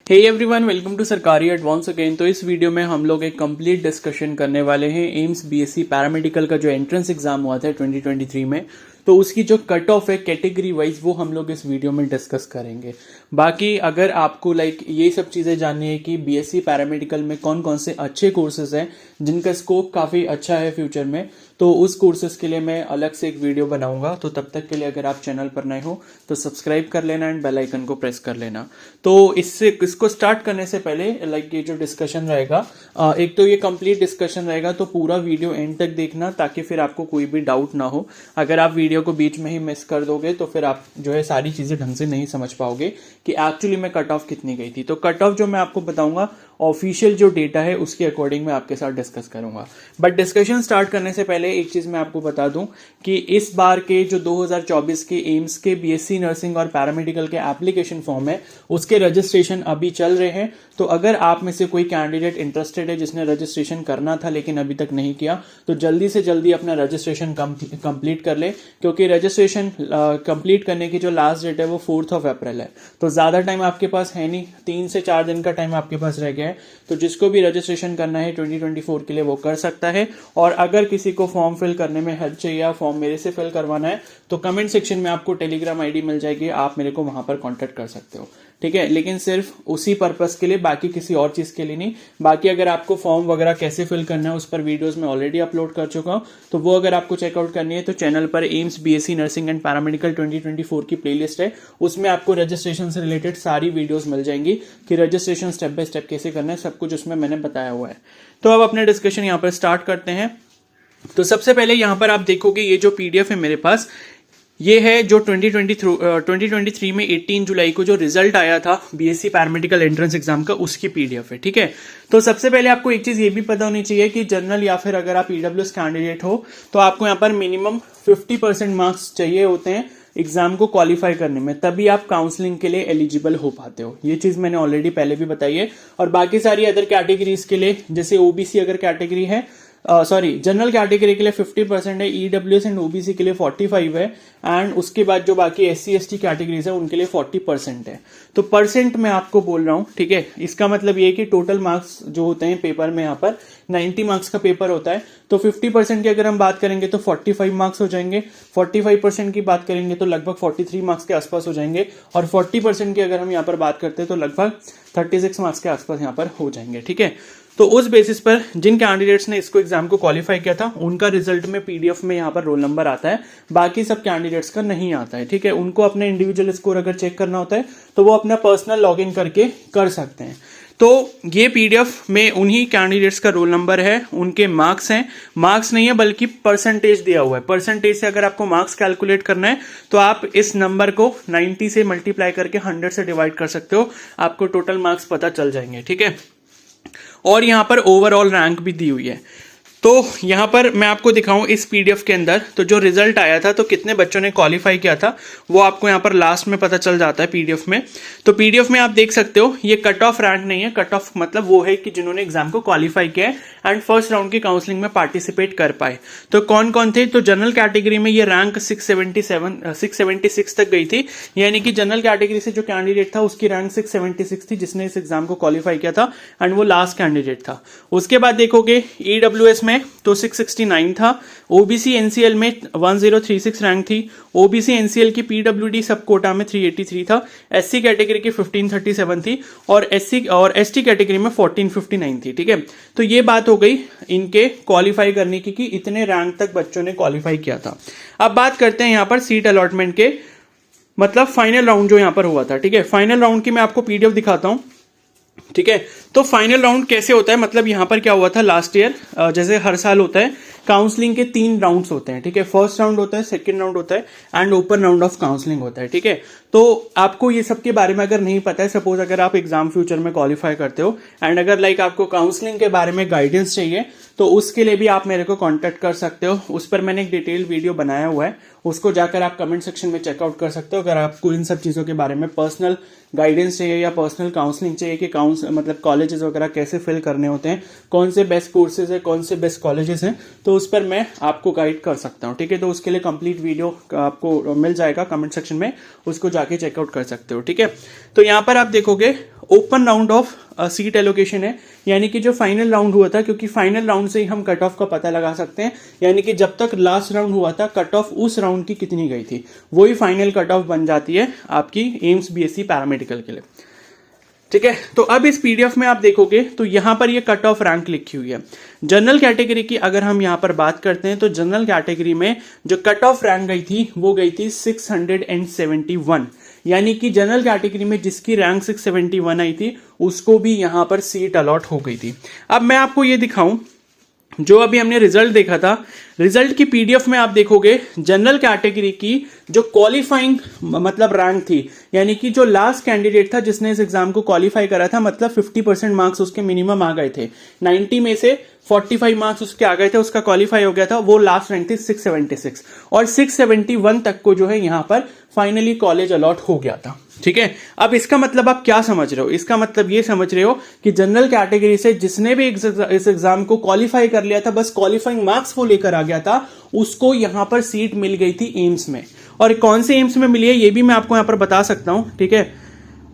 Hey everyone, welcome to सरकारी advance again. तो इस वीडियो में हम लोग एक कंप्लीट डिस्कशन करने वाले हैं एम्स बीएससी पैरामेडिकल का जो एंट्रेंस एग्जाम हुआ था 2023 में। तो उसकी जो कट ऑफ है कैटेगरी वाइज वो हम लोग इस वीडियो में डिस्कस करेंगे। बाकी अगर आपको ये सब चीज़ें जाननी है कि बीएससी पैरामेडिकल में कौन कौन से अच्छे कोर्सेज हैं जिनका स्कोप काफ़ी अच्छा है फ्यूचर में, तो उस कोर्सेज के लिए मैं अलग से एक वीडियो बनाऊंगा। तो तब तक के लिए अगर आप चैनल पर नए हो तो सब्सक्राइब कर लेना एंड बेल आइकन को प्रेस कर लेना। तो इसको स्टार्ट करने से पहले ये जो डिस्कशन रहेगा, एक तो ये कंप्लीट डिस्कशन रहेगा, तो पूरा वीडियो एंड तक देखना ताकि फिर आपको कोई भी डाउट ना हो। अगर आप वीडियो को बीच में ही मिस कर दोगे तो फिर आप जो है सारी चीज़ें ढंग से नहीं समझ पाओगे कि एक्चुअली में कट ऑफ कितनी गई थी। तो कट ऑफ जो मैं आपको बताऊंगा ऑफिशियल जो डेटा है उसके अकॉर्डिंग मैं आपके साथ डिस्कस करूंगा। बट डिस्कशन स्टार्ट करने से पहले एक चीज मैं आपको बता दूं कि इस बार के जो 2024 के एम्स के बीएससी नर्सिंग और पैरामेडिकल के एप्लीकेशन फॉर्म है उसके रजिस्ट्रेशन अभी चल रहे हैं। तो अगर आप में से कोई कैंडिडेट इंटरेस्टेड है जिसने रजिस्ट्रेशन करना था लेकिन अभी तक नहीं किया, तो जल्दी से जल्दी अपना रजिस्ट्रेशन कंप्लीट कर ले, क्योंकि रजिस्ट्रेशन कंप्लीट करने की जो लास्ट डेट है वो 4 अप्रैल है। तो ज्यादा टाइम आपके पास है नहीं, 3 से 4 दिन का टाइम आपके पास रह गया है। तो जिसको भी रजिस्ट्रेशन करना है 2024 के लिए वो कर सकता है। और अगर किसी को फॉर्म फिल करने में हेल्प चाहिए या फॉर्म मेरे से फिल करवाना है तो कमेंट सेक्शन में आपको टेलीग्राम आईडी मिल जाएगी, आप मेरे को वहां पर कांटेक्ट कर सकते हो, ठीक है। लेकिन सिर्फ उसी पर्पस के लिए, बाकी किसी और चीज के लिए नहीं। बाकी अगर आपको फॉर्म वगैरह कैसे फिल करना है उस पर वीडियोस मैं ऑलरेडी अपलोड कर चुका हूं, तो वो अगर आपको चेकआउट करनी है तो चैनल पर AIIMS BSc nursing and paramedical 2024 की प्लेलिस्ट है, उसमें आपको रजिस्ट्रेशन से रिलेटेड सारी वीडियोस मिल जाएंगी कि रजिस्ट्रेशन स्टेप बाय स्टेप कैसे करना है, सब कुछ उसमें मैंने बताया हुआ है। तो अब अपने डिस्कशन यहाँ पर स्टार्ट करते हैं। तो सबसे पहले यहाँ पर आप देखोगे ये जो पीडीएफ है मेरे पास, ये है जो 2023 में 18 जुलाई को जो रिजल्ट आया था बीएससी पैरामेडिकल एंट्रेंस एग्जाम का, उसकी पीडीएफ है, ठीक है। तो सबसे पहले आपको एक चीज ये भी पता होनी चाहिए कि जनरल या फिर अगर आप ईडब्ल्यूएस कैंडिडेट हो तो आपको यहाँ पर मिनिमम 50% मार्क्स चाहिए होते हैं एग्जाम को क्वालिफाई करने में, तभी आप काउंसलिंग के लिए एलिजिबल हो पाते हो। ये चीज मैंने ऑलरेडी पहले भी बताई है। और बाकी सारी अदर कैटेगरीज के लिए, जैसे ओबीसी अगर कैटेगरी है, जनरल कैटेगरी के लिए 50% है, ईडब्ल्यूएस एंड ओबीसी के लिए 45 है, एंड उसके बाद जो बाकी एससी एसटी कैटेगरीज है उनके लिए 40% है। तो परसेंट मैं आपको बोल रहा हूं, ठीक है। इसका मतलब ये कि टोटल मार्क्स जो होते हैं पेपर में यहाँ पर 90 मार्क्स का पेपर होता है, तो 50% की अगर हम बात करेंगे तो 45 मार्क्स हो जाएंगे, 45% की बात करेंगे तो लगभग 43 मार्क्स के आसपास हो जाएंगे, और 40% की अगर हम यहाँ पर बात करते हैं तो लगभग 36 मार्क्स के आसपास यहाँ पर हो जाएंगे, ठीक है। तो उस बेसिस पर जिन कैंडिडेट्स ने इसको एग्जाम को क्वालिफाई किया था उनका रिजल्ट में पीडीएफ में यहाँ पर रोल नंबर आता है, बाकी सब कैंडिडेट्स का नहीं आता है, ठीक है। उनको अपने इंडिविजुअल स्कोर अगर चेक करना होता है तो वो अपना पर्सनल लॉगिन करके कर सकते हैं। तो ये पीडीएफ में उन्हीं कैंडिडेट्स का रोल नंबर है, उनके मार्क्स हैं, मार्क्स नहीं है बल्कि परसेंटेज दिया हुआ है। परसेंटेज से अगर आपको मार्क्स कैलकुलेट करना है तो आप इस नंबर को 90 से मल्टीप्लाई करके 100 से डिवाइड कर सकते हो, आपको टोटल मार्क्स पता चल जाएंगे, ठीक है। और यहां पर ओवरऑल रैंक भी दी हुई है। तो यहां पर मैं आपको दिखाऊं इस पीडीएफ के अंदर, तो जो रिजल्ट आया था तो कितने बच्चों ने क्वालिफाई किया था वो आपको यहां पर लास्ट में पता चल जाता है पीडीएफ में। तो पीडीएफ में आप देख सकते हो ये कट ऑफ रैंक नहीं है, कट ऑफ मतलब वो है कि जिन्होंने एग्जाम को क्वालिफाई किया है एंड फर्स्ट राउंड की काउंसलिंग में पार्टिसिपेट कर पाए। तो कौन कौन थे? तो जनरल कैटेगरी में ये रैंक 676 तक गई थी, यानी कि जनरल कैटेगरी से जो कैंडिडेट था उसकी रैंक 676 थी जिसने इस एग्जाम को क्वालिफाई किया था, एंड वो लास्ट कैंडिडेट था। उसके बाद देखोगे ईडब्ल्यूएस में तो 669 था, ओबीसी एनसीएल में 1036 रैंक थी, ओबीसी एनसीएल की पीडब्ल्यूडी सब कोटा में 383 था, एससी कैटेगरी की 1537 थी, और एससी और एसटी कैटेगरी में 1459 थी, ठीक है। तो ये बात हो गई इनके क्वालिफाई करने की कि इतने रैंक तक बच्चों ने क्वालिफाई किया था। अब बात करते हैं यहां पर सीट अलॉटमेंट के, मतलब फाइनल राउंड जो यहां पर हुआ था, ठीक है। फाइनल राउंड की मैं आपको पीडीएफ दिखाता हूं, ठीक है। तो फाइनल राउंड कैसे होता है, मतलब यहां पर क्या हुआ था लास्ट ईयर, जैसे हर साल होता है, काउंसलिंग के 3 राउंड्स होते हैं, ठीक है। फर्स्ट राउंड होता है, सेकंड राउंड होता है, and open round of counselling होता है, ठीक है। तो आपको ये सब के बारे में अगर नहीं पता है, सपोज अगर आप एग्जाम फ्यूचर में क्वालिफाई करते हो एंड अगर आपको काउंसलिंग के बारे में गाइडेंस चाहिए तो उसके लिए भी आप मेरे को कांटेक्ट कर सकते हो। उस पर मैंने एक डिटेल वीडियो बनाया हुआ है, उसको जाकर आप कमेंट सेक्शन में चेकआउट कर सकते हो। अगर आपको इन सब चीजों के बारे में पर्सनल गाइडेंस चाहिए या पर्सनल काउंसलिंग चाहिए कि मतलब कॉलेजेस वगैरह कैसे फिल करने होते हैं, कौन से बेस्ट कोर्सेज है, कौन से बेस्ट कॉलेजेस हैं, तो उस पर मैं आपको गाइड कर सकता हूं, ठीक है। तो उसके लिए कंप्लीट वीडियो आपको मिल जाएगा कमेंट सेक्शन में, उसको जाके चेकआउट कर सकते हो, ठीक है। तो यहां पर आप देखोगे open round of seat allocation है, यानी कि जो फाइनल राउंड हुआ था, क्योंकि फाइनल राउंड से ही हम कट ऑफ का पता लगा सकते हैं, यानी कि जब तक लास्ट राउंड हुआ था कट ऑफ उस राउंड की कितनी गई थी वही फाइनल कट ऑफ बन जाती है आपकी एम्स बीएससी पैरामेडिकल के लिए। ठीक है, तो अब इस पीडीएफ में आप देखोगे तो यहां पर ये कट ऑफ रैंक लिखी हुई है। जनरल कैटेगरी की अगर हम यहां पर बात करते हैं तो जनरल कैटेगरी में जो कट ऑफ रैंक गई थी वो गई थी 671, यानी कि जनरल कैटेगरी में जिसकी रैंक 671 आई थी उसको भी यहां पर सीट अलॉट हो गई थी। अब मैं आपको ये दिखाऊं, जो अभी हमने रिजल्ट देखा था, रिजल्ट की पीडीएफ में आप देखोगे जनरल कैटेगरी की जो क्वालिफाइंग मतलब रैंक थी, यानी कि जो लास्ट कैंडिडेट था जिसने इस एग्जाम को क्वालिफाई करा था, मतलब 50% मार्क्स उसके मिनिमम आ गए थे, 90 में से 45 मार्क्स उसके आ गए थे, उसका क्वालिफाई हो गया था, वो लास्ट रैंक थी 676 और 671 तक को जो है यहां पर फाइनली कॉलेज अलॉट हो गया था। ठीक है, अब इसका मतलब आप क्या समझ रहे हो? इसका मतलब ये समझ रहे हो कि जनरल कैटेगरी से जिसने भी इस एग्जाम को क्वालिफाई कर लिया था, बस क्वालिफाइंग मार्क्स वो लेकर आ गया था, उसको यहां पर सीट मिल गई थी एम्स में। और कौन से एम्स में मिली है ये भी मैं आपको यहां पर बता सकता हूं। ठीक है,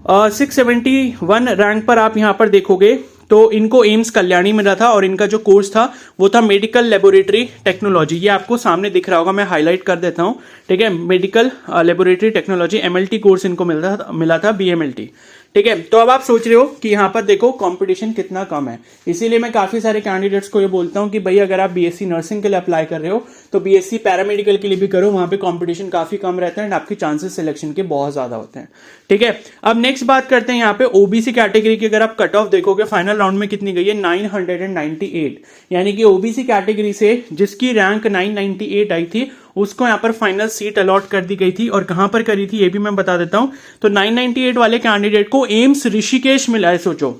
671 रैंक पर आप यहां पर देखोगे तो इनको एम्स कल्याणी मिला था और इनका जो कोर्स था वो था मेडिकल लेबोरेटरी टेक्नोलॉजी। ये आपको सामने दिख रहा होगा, मैं हाईलाइट कर देता हूं। ठीक है, medical laboratory technology MLT course इनको मिला था BMLT। ठीक है, तो अब आप सोच रहे हो कि यहां पर देखो कंपटीशन कितना कम है, इसीलिए मैं काफी सारे कैंडिडेट्स को ये बोलता हूं कि भाई अगर आप BSc नर्सिंग के लिए अप्लाई कर रहे हो तो BSc पैरामेडिकल के लिए भी करो, वहां पे कंपटीशन काफी कम रहता है एंड आपके चांसेस सिलेक्शन के बहुत ज्यादा होते हैं। ठीक है, अब नेक्स्ट बात करते हैं यहाँ पे ओबीसी कैटेगरी की। अगर आप कट ऑफ देखोगे फाइनल राउंड में कितनी गई है, 998, यानी कि ओबीसी कैटेगरी से जिसकी रैंक 998 आई थी उसको यहां पर फाइनल सीट अलॉट कर दी गई थी। और कहां पर करी थी ये भी मैं बता देता हूं। तो 998 वाले कैंडिडेट को एम्स ऋषिकेश मिला है, सोचो।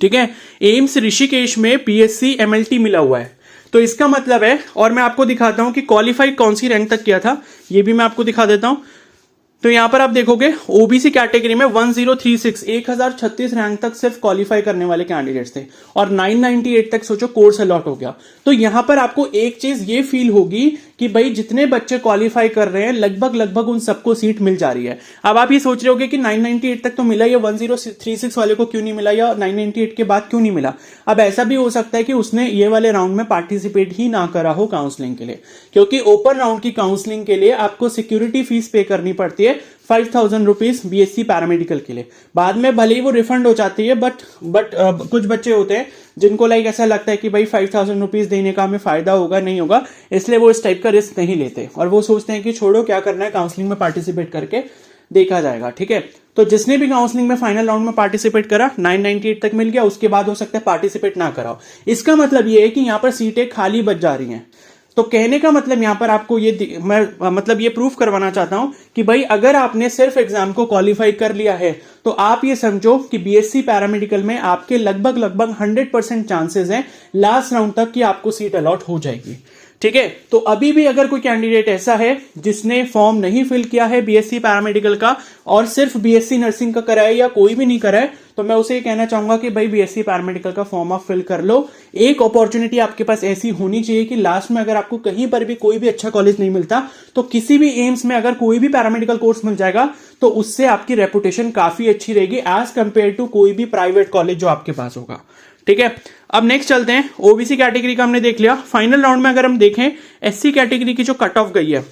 ठीक है, एम्स ऋषिकेश में PSC MLT मिला हुआ है। तो इसका मतलब है, और मैं आपको दिखाता हूं कि क्वालिफाई कौन सी रैंक तक किया था, ये भी मैं आपको दिखा देता हूं। तो यहां पर आप देखोगे ओबीसी कैटेगरी में 1036 रैंक तक सिर्फ क्वालिफाई करने वाले कैंडिडेट्स थे और 998 तक सोचो कोर्स अलॉट हो गया। तो यहां पर आपको एक चीज ये फील होगी कि भाई जितने बच्चे क्वालिफाई कर रहे हैं लगभग उन सबको सीट मिल जा रही है। अब आप ये सोच रहे होगे कि 998 तक तो मिला, या 1036 वाले को क्यों नहीं मिला, या 998 के बाद क्यों नहीं मिला। अब ऐसा भी हो सकता है कि उसने ये वाले राउंड में पार्टिसिपेट ही ना करा हो काउंसलिंग के लिए, क्योंकि ओपन राउंड की काउंसलिंग के लिए आपको सिक्योरिटी फीस पे करनी पड़ती है 5000 रुपीज BSc पैरामेडिकल के लिए। बाद में भले ही वो रिफंड हो जाती है, बट कुछ बच्चे होते हैं जिनको लाइक ऐसा लगता है कि भाई 5000 रुपीज देने का हमें फायदा होगा नहीं होगा, इसलिए वो इस टाइप का रिस्क नहीं लेते और वो सोचते हैं कि छोड़ो क्या करना है, काउंसलिंग में पार्टिसिपेट करके देखा जाएगा। ठीक है, तो जिसने भी काउंसलिंग में फाइनल राउंड में पार्टिसिपेट करा 998 तक मिल गया, उसके बाद हो सकता है पार्टिसिपेट ना कराओ। इसका मतलब ये है कि यहां पर सीटें खाली बच जा रही हैं। तो कहने का मतलब यहां पर आपको ये मैं मतलब ये प्रूफ करवाना चाहता हूं कि भाई अगर आपने सिर्फ एग्जाम को क्वालिफाई कर लिया है तो आप ये समझो कि BSc पैरामेडिकल में आपके लगभग 100% चांसेस हैं लास्ट राउंड तक कि आपको सीट अलॉट हो जाएगी। ठीक है, तो अभी भी अगर कोई कैंडिडेट ऐसा है जिसने फॉर्म नहीं फिल किया है BSc पैरामेडिकल का और सिर्फ BSc नर्सिंग का करा है या कोई भी नहीं करा है, तो मैं उसे कहना चाहूंगा कि भाई BSc पैरामेडिकल का फॉर्म आप फिल कर लो। एक अपॉर्चुनिटी आपके पास ऐसी होनी चाहिए कि लास्ट में अगर आपको कहीं पर भी कोई भी अच्छा कॉलेज नहीं मिलता तो किसी भी एम्स में अगर कोई भी पैरामेडिकल कोर्स मिल जाएगा तो उससे आपकी रेपुटेशन काफी अच्छी रहेगी एज कंपेयर टू कोई भी प्राइवेट कॉलेज जो आपके पास होगा। ठीक है, अब नेक्स्ट चलते हैं। ओबीसी कैटेगरी का हमने देख लिया। फाइनल राउंड में अगर हम देखें SC कैटेगरी की जो कट ऑफ गई है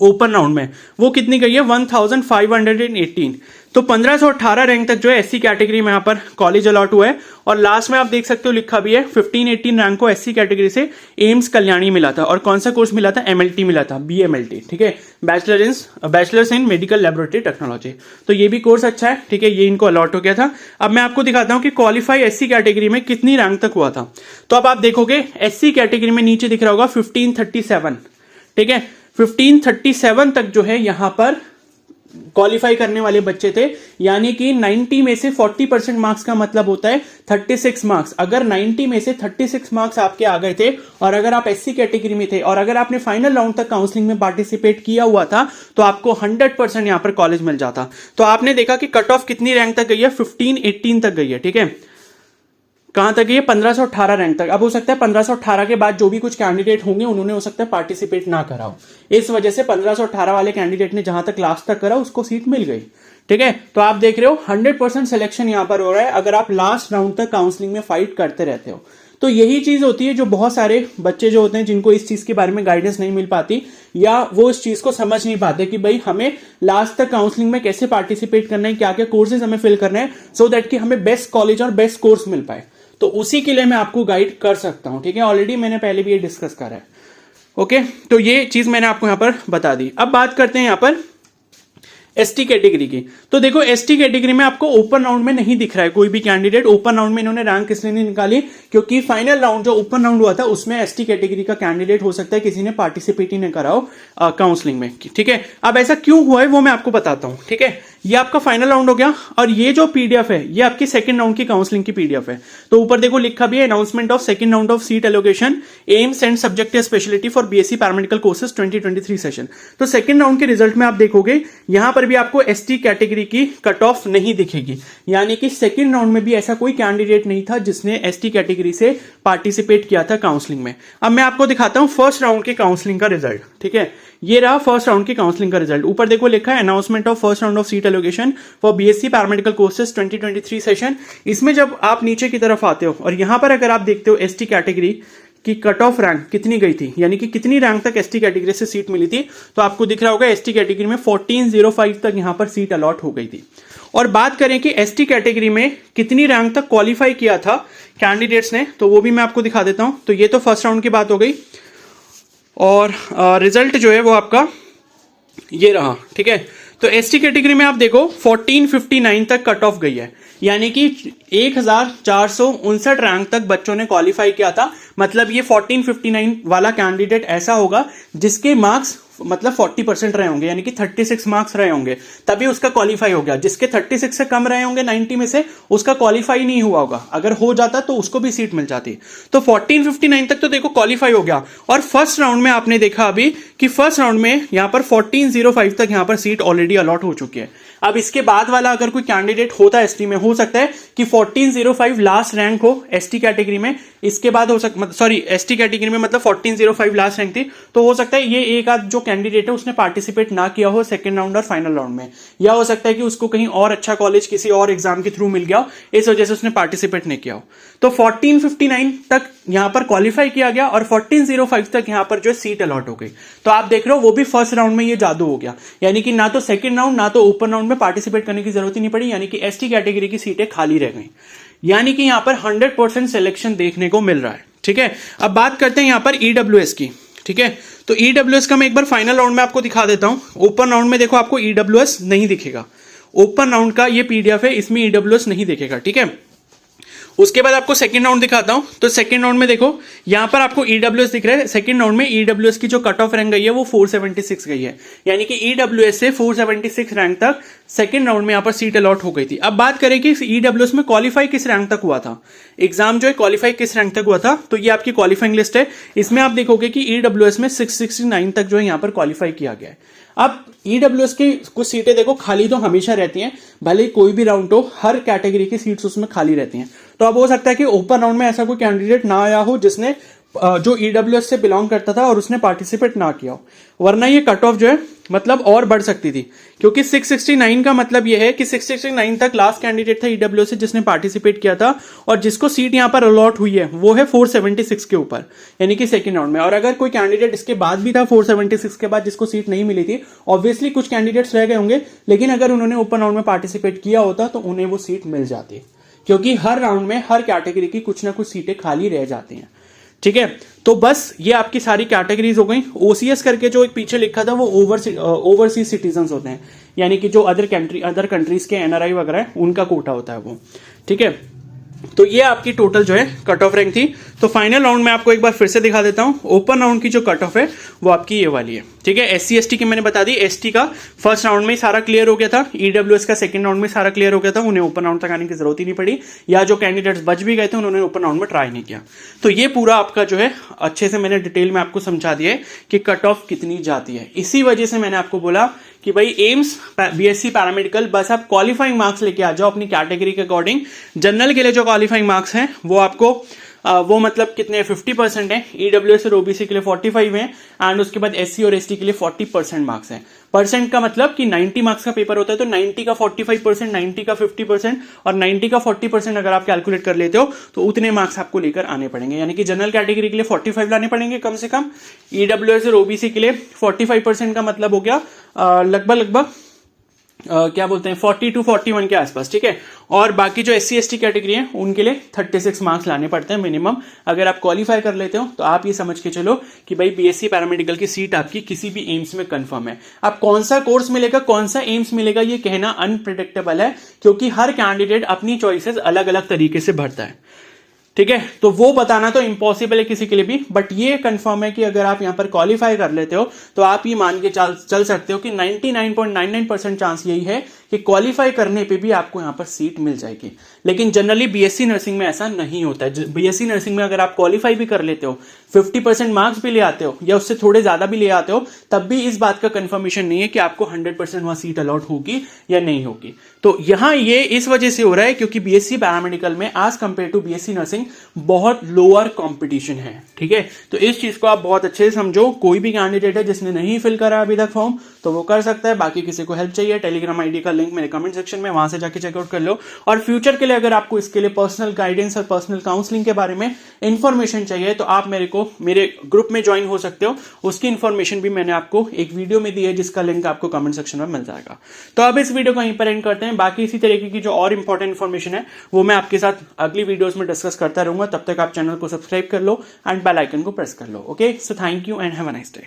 ओपन राउंड में वो कितनी गई है, 1518। तो 1518 रैंक तक जो है SC कैटेगरी में यहां पर कॉलेज अलॉट हुआ है। और लास्ट में आप देख सकते हो लिखा भी है 1518 रैंक को SC कैटेगरी से एम्स कल्याणी मिला था। और कौन सा कोर्स मिला था, MLT मिला था, BMLT। ठीक है, bachelors in medical laboratory technology. तो ये भी कोर्स अच्छा है। ठीक है, ये इनको अलॉट हो गया था। अब मैं आपको दिखाता हूं कि क्वालिफाई SC कैटेगरी में कितनी रैंक तक हुआ था। तो अब आप देखोगे SC कैटेगरी में नीचे दिख रहा होगा 1537। ठीक है, 1537 तक जो है यहां पर क्वालिफाई करने वाले बच्चे थे, यानी कि 90 में से 40% मार्क्स का मतलब होता है 36 मार्क्स। अगर 90 में से 36 मार्क्स आपके आ गए थे और अगर आप SC कैटेगरी में थे और अगर आपने फाइनल राउंड तक काउंसलिंग में पार्टिसिपेट किया हुआ था तो आपको 100% यहां पर कॉलेज मिल जाता। तो आपने देखा कि कट ऑफ कितनी रैंक तक गई है, 1518 तक गई है। ठीक है, कहां तक ये 1518 रैंक तक। अब हो सकता है 1518 के बाद जो भी कुछ कैंडिडेट होंगे उन्होंने हो सकता है पार्टिसिपेट ना करा हो, इस वजह से 1518 वाले कैंडिडेट ने जहां तक लास्ट तक करा उसको सीट मिल गई। ठीक है। तो आप देख रहे हो 100% सिलेक्शन यहां पर हो रहा है अगर आप लास्ट राउंड तक काउंसलिंग में फाइट करते रहते हो। तो यही चीज होती है जो बहुत सारे बच्चे जो होते हैं जिनको इस चीज के बारे में गाइडेंस नहीं मिल पाती या वो इस चीज को समझ नहीं पाते कि भाई हमें लास्ट तक काउंसलिंग में कैसे पार्टिसिपेट करना है, क्या क्या कोर्सेज हमें फिल करना है, सो दैट कि हमें बेस्ट कॉलेज और बेस्ट कोर्स मिल पाए। तो उसी के लिए मैं आपको गाइड कर सकता हूं। ठीक है, ऑलरेडी मैंने पहले भी ये डिस्कस करा है। ओके, तो ये चीज मैंने आपको यहां पर बता दी। अब बात करते हैं यहां पर एसटी कैटेगरी की। तो देखो एसटी कैटेगरी में आपको ओपन राउंड में नहीं दिख रहा है कोई भी कैंडिडेट। ओपन राउंड में इन्होंने रैंक इसलिए नहीं निकाली क्योंकि फाइनल राउंड जो ओपन राउंड हुआ था उसमें एसटी कैटेगरी का कैंडिडेट हो सकता है किसी ने पार्टिसिपेट ही नहीं करा हो काउंसलिंग में। ठीक है, अब ऐसा क्यों हुआ है वो मैं आपको बताता हूं। ठीक है, ये आपका फाइनल राउंड हो गया और ये जो पीडीएफ है ये आपकी सेकंड राउंड की काउंसलिंग की पीडीएफ है। तो ऊपर देखो लिखा भी है announcement of second round of seat allocation AIIMS and subjective speciality for BSc paramedical courses 2023 session. तो सेकंड राउंड के रिजल्ट में आप देखोगे यहां पर भी आपको एसटी कैटेगरी की कट ऑफ नहीं दिखेगी, यानी कि सेकंड राउंड में भी ऐसा कोई कैंडिडेट नहीं था जिसने एसटी कैटेगरी से पार्टिसिपेट किया था काउंसलिंग में। अब मैं आपको दिखाता हूं फर्स्ट राउंड के काउंसलिंग का रिजल्ट। ठीक है, ये रहा फर्स्ट राउंड की काउंसलिंग का रिजल्ट। ऊपर देखो लिखा है announcement of first round of seat allocation for BSc paramedical courses 2023 session. इसमें जब आप नीचे की तरफ आते हो और यहां पर अगर आप देखते हो एसटी कैटेगरी की कट ऑफ रैंक कितनी गई थी, यानी कि कितनी रैंक तक एसटी कैटेगरी से सीट मिली थी, तो आपको दिख रहा होगा एसटी कैटेगरी में 1405 तक यहां पर सीट अलॉट हो गई थी। और बात करें कि एसटी कैटेगरी में कितनी रैंक तक क्वालिफाई किया था कैंडिडेट्स ने, तो वो भी मैं आपको दिखा देता हूं। तो ये तो फर्स्ट राउंड की बात हो गई और रिजल्ट जो है वो आपका ये रहा। ठीक है, तो एसटी कैटेगरी में आप देखो 1459 तक कट ऑफ गई है, यानी कि 1459 रैंक तक बच्चों ने क्वालिफाई किया था। मतलब ये 1459 वाला कैंडिडेट ऐसा होगा जिसके मार्क्स मतलब 40% रहे होंगे, यानी कि 36 मार्क्स रहे होंगे, तभी उसका क्वालिफाई हो गया। जिसके 36 से कम रहे होंगे 90 में से, उसका क्वालिफाई नहीं हुआ होगा। अगर हो जाता तो उसको भी सीट मिल जाती। तो 1459 तक तो देखो क्वालिफाई हो गया। और फर्स्ट राउंड में आपने देखा अभी कि फर्स्ट राउंड में यहां पर 1405 तक यहां पर सीट ऑलरेडी अलॉट हो चुकी है। अब इसके बाद वाला अगर कोई कैंडिडेट होता है एसटी में, हो सकता है कि 1405 लास्ट रैंक हो एसटी कैटेगरी में, इसके बाद हो सकता, सॉरी एसटी कैटेगरी में मतलब 1405 लास्ट रैंक थी, तो हो सकता है ये एक आध जो कैंडिडेट है उसने पार्टिसिपेट ना किया हो सेकंड राउंड और फाइनल राउंड में, या हो सकता है कि उसको कहीं और अच्छा कॉलेज किसी और एग्जाम के थ्रू मिल गया हो, इस वजह से उसने पार्टिसिपेट नहीं किया हो। तो 1459 तक यहां पर क्वालिफाई किया गया और 1405 तक यहां पर जो सीट अलॉट हो गई। तो आप देख रहे हो वो भी फर्स्ट राउंड में ये जादू हो गया, यानी कि ना तो सेकंड राउंड ना तो ओपन राउंड में पार्टिसिपेट करने की जरूरत ही नहीं पड़ी, यानी कि एसटी कैटेगरी की सीटें खाली रह गई, यानी कि यहां पर 100% सिलेक्शन देखने को मिल रहा है। ठीक है, अब बात करते हैं यहां पर ईडब्ल्यूएस की। ठीक है, तो ईडब्ल्यूएस का मैं एक बार फाइनल राउंड में आपको दिखा देता हूं। ओपन राउंड में देखो आपको ईडब्ल्यूएस नहीं दिखेगा, ओपन राउंड का ये पीडीएफ है, इसमें ईडब्ल्यूएस नहीं दिखेगा। ठीक है, उसके बाद आपको सेकंड राउंड दिखाता हूं। तो सेकंड राउंड में देखो यहां पर आपको ईडब्ल्यूएस दिख रहा है। सेकंड राउंड में ईडब्ल्यूएस की जो कट ऑफ रैंक गई है वो 476 गई है, यानी कि ईडब्ल्यूएस से 476 रैंक तक सेकंड राउंड में यहां पर सीट अलॉट हो गई थी। अब बात करें कि ईडब्ल्यूएस में क्वालिफाई किस रैंक तक हुआ था, एग्जाम जो है क्वालिफाई किस रैंक तक हुआ था, तो ये आपकी क्वालिफाइंग लिस्ट है। इसमें आप देखोगे कि ईडब्ल्यूएस में 669 तक जो है यहां पर क्वालिफाई किया गया है। अब ईडब्ल्यूएस की कुछ सीटें देखो खाली तो हमेशा रहती हैं, भले कोई भी राउंड हो, हर कैटेगरी की सीट्स उसमें खाली रहती हैं। तो अब हो सकता है कि ओपन राउंड में ऐसा कोई कैंडिडेट ना आया हो जिसने जो ईडब्ल्यूएस से बिलोंग करता था और उसने पार्टिसिपेट ना किया हो, वरना ये कट ऑफ जो है मतलब और बढ़ सकती थी, क्योंकि 669 का मतलब ये है कि 669 तक लास्ट कैंडिडेट था ईडब्ल्यूएस से जिसने पार्टिसिपेट किया था, और जिसको सीट यहां पर अलॉट हुई है वो है 476 के ऊपर, यानी कि सेकंड राउंड में। और अगर कोई कैंडिडेट इसके बाद भी था 476 के बाद जिसको सीट नहीं मिली थी, ऑब्वियसली कुछ कैंडिडेट्स रह गए होंगे, लेकिन अगर उन्होंने ओपन राउंड में पार्टिसिपेट किया होता तो उन्हें वो सीट मिल जाती, क्योंकि हर राउंड में हर कैटेगरी की कुछ ना कुछ सीटें खाली रह जाती हैं। ठीक है, तो बस ये आपकी सारी कैटेगरीज हो गई। ओसीएस करके जो एक पीछे लिखा था वो ओवरसीज सिटीजन्स होते हैं, यानी कि जो अदर कंट्रीज के एनआरआई वगैरह है उनका कोटा होता है वो। ठीक है, तो ये आपकी टोटल जो है कट ऑफ रैंक थी। तो फाइनल राउंड में आपको एक बार फिर से दिखा देता हूं। ओपन राउंड की जो कट ऑफ है वो आपकी ये वाली है। ठीक है, एससी एसटी की मैंने बता दी, एसटी का फर्स्ट राउंड में सारा क्लियर हो गया था, ईडब्ल्यूएस का सेकंड राउंड में सारा क्लियर हो गया था, उन्हें ओपन राउंड तक आने की जरूरत ही नहीं पड़ी, या जो कैंडिडेट्स बच भी गए थे उन्होंने ओपन राउंड में ट्राई नहीं किया। तो ये पूरा आपका जो है अच्छे से मैंने डिटेल में आपको समझा दिया है कि कट ऑफ कितनी जाती है। इसी वजह से मैंने आपको बोला कि भाई एम्स बीएससी पैरामेडिकल बस आप क्वालिफाइंग मार्क्स लेके आ जाओ अपनी कैटेगरी के अकॉर्डिंग। जनरल के लिए जो क्वालिफाइंग मार्क्स हैं वो आपको वो मतलब कितने 50% है, ईडब्ल्यूएस और ओबीसी के लिए 45 है, एंड उसके बाद एससी और एसटी के लिए 40% मार्क्स है। परसेंट का मतलब कि 90 मार्क्स का पेपर होता है तो 90 का 45%, 90 का 50% और 90 का 40% अगर आप कैलकुलेट कर लेते हो तो उतने मार्क्स आपको लेकर आने पड़ेंगे। यानी कि जनरल कैटेगरी के लिए 45 लाने पड़ेंगे कम से कम, ईडब्ल्यूएस और ओबीसी के लिए 45% का मतलब हो गया लगभग क्या बोलते हैं 40 to 41 के आसपास, ठीक है। और बाकी जो एससी एसटी कैटेगरी है उनके लिए 36 मार्क्स लाने पड़ते हैं मिनिमम। अगर आप क्वालिफाई कर लेते हो तो आप ये समझ के चलो कि भाई बीएससी पैरामेडिकल की सीट आपकी किसी भी एम्स में कंफर्म है। अब कौन सा कोर्स मिलेगा, कौन सा एम्स मिलेगा, ये कहना अनप्रिडिक्टेबल है, क्योंकि हर कैंडिडेट अपनी चॉइसेस अलग अलग तरीके से भरता है, ठीक है। तो वो बताना तो इम्पॉसिबल है किसी के लिए भी, बट ये कंफर्म है कि अगर आप यहां पर क्वालिफाई कर लेते हो तो आप ये मान के चल सकते हो कि 99.99% चांस यही है कि क्वालिफाई करने पे भी आपको यहां पर सीट मिल जाएगी। लेकिन जनरली बीएससी नर्सिंग में ऐसा नहीं होता है। बीएससी नर्सिंग में अगर आप क्वालिफाई भी कर लेते हो, 50% मार्क्स भी ले आते हो या उससे थोड़े ज्यादा भी ले आते हो, तब भी इस बात का कंफर्मेशन नहीं है कि आपको 100% वहां सीट अलॉट होगी या नहीं होगी। तो यहां ये इस वजह से हो रहा है क्योंकि बीएससी पैरामेडिकल में as compare to BSc nursing बहुत लोअर कंपटीशन है, ठीक है। तो इस चीज को आप बहुत अच्छे से समझो। कोई भी कैंडिडेट है जिसने नहीं फिल करा अभी तक फॉर्म तो वो कर सकता है। बाकी किसी को हेल्प चाहिए, टेलीग्राम आईडी का लिंक मेरे कमेंट सेक्शन में, वहां से जाके चेकआउट कर लो। और फ्यूचर के लिए अगर आपको इसके लिए पर्सनल गाइडेंस और पर्सनल काउंसलिंग के बारे में इंफॉर्मेशन चाहिए तो आप मेरे ग्रुप में ज्वाइन हो सकते हो। उसकी इंफॉर्मेशन भी मैंने आपको एक वीडियो में दी है जिसका लिंक आपको कमेंट सेक्शन में मिल जाएगा। तो अब इस वीडियो को यहीं पर एंड करते हैं। बाकी इसी तरीके की जो और इंपॉर्टेंट इंफॉर्मेशन है वो मैं आपके साथ अगली वीडियोस में डिस्कस करता रहूंगा। तब तक आप चैनल को सब्सक्राइब कर लो एंड बेल आइकन को प्रेस कर लो। Okay, so thank you and have a nice day.